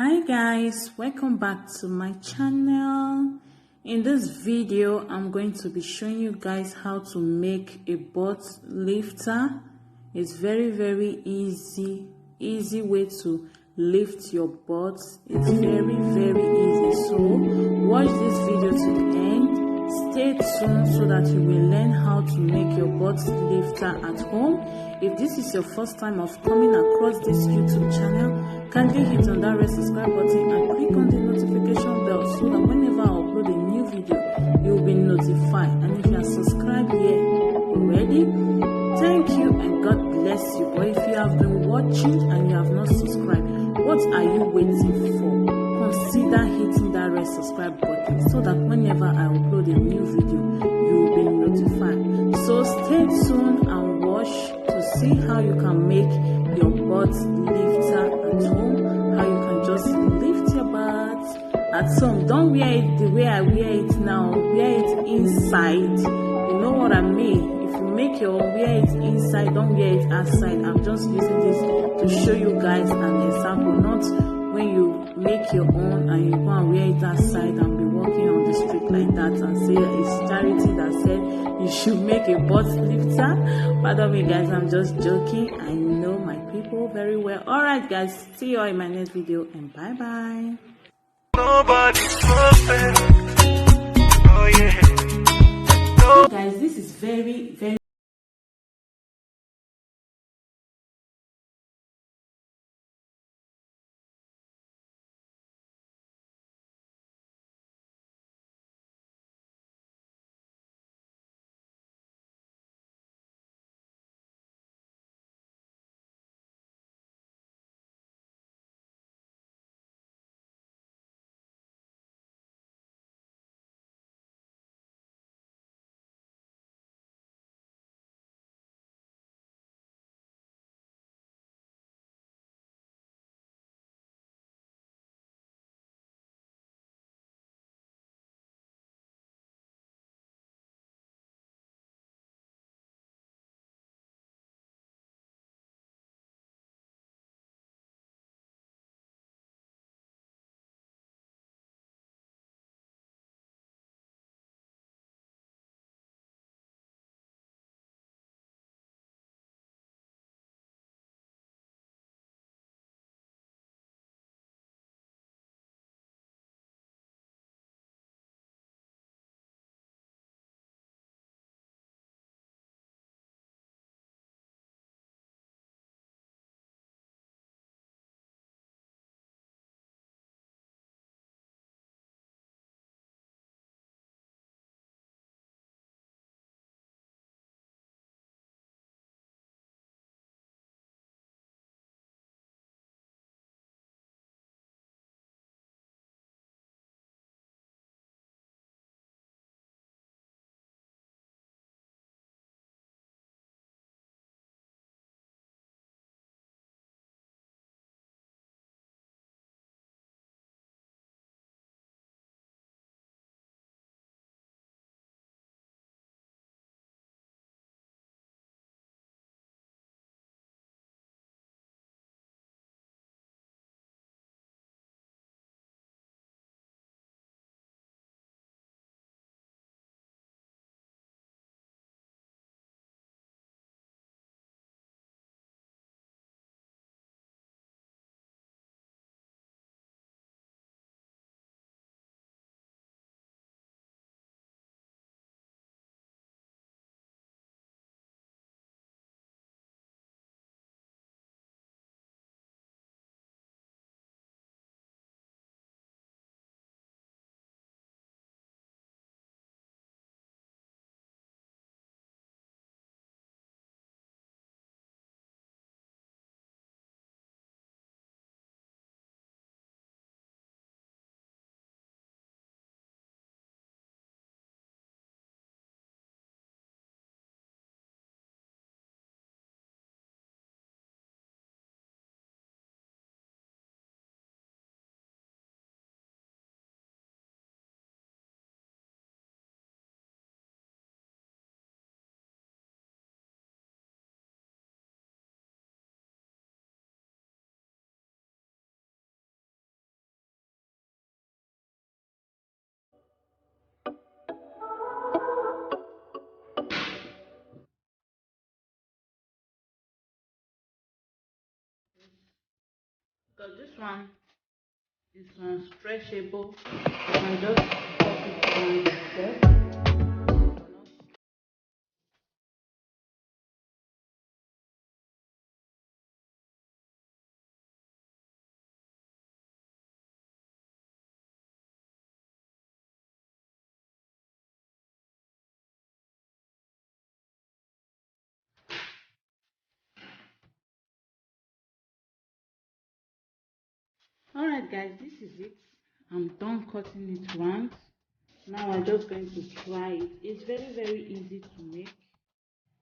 Hi guys, welcome back to my channel. In this video I'm going to be showing you guys how to make a butt lifter. It's very easy way to lift your butt. It's very easy, so watch this video to the end. Stay tuned so that you will learn how to make your butt lifter at home. If this is your first time of coming across this YouTube channel, kindly hit on that red subscribe button and click on the notification bell so that whenever I upload a new video, you will be notified. And if you are subscribed here already, thank you and God bless you. But if you have been watching and you have not subscribed, what are you waiting for? Consider hitting that red subscribe button so that whenever I upload a new video, you will be notified. So stay tuned and watch to see how you can make your butt lifter at home, how you can just lift your butt at home. Don't wear it the way I wear it now. Wear it inside. You know what I mean? If you make your wear it inside, don't wear it outside. I'm just using this to show you guys an example, not when you make your own and you go and wear it outside and be walking on the street like that and say it's charity that said you should make a butt lifter. Pardon me guys, I'm just joking. I know my people very well. Alright guys, see you all in my next video and bye bye. Nobody's perfect. Oh yeah. So guys, this is very because this one is stretchable. You can just pop it around yourself. Alright guys, this is it. I'm done cutting it round. Now I'm just going to try it. It's very easy to make.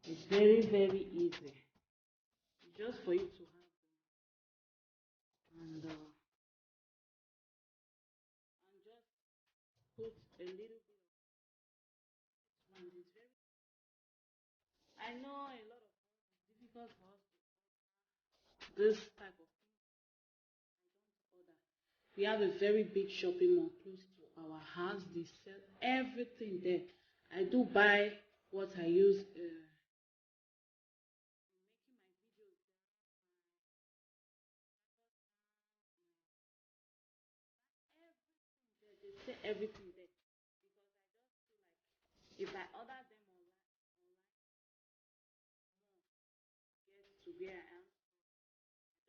It's very easy. It's just for you to have and just put a little bit of round. It's very. I know a lot of it's difficult for us to this type of order. We have a very big shopping mall close to our house. They sell everything there. I do buy what I use they say everything there if I order them online get to where I am,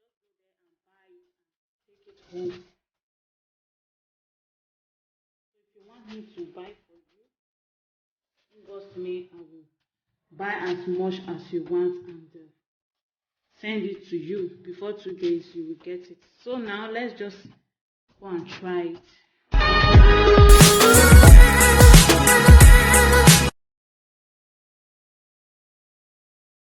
just go there and buy it and take it home. So if you want me to buy for you, inbox me. I will buy as much as you want and send it to you. Before 2 days, you will get it. So now let's just go and try it.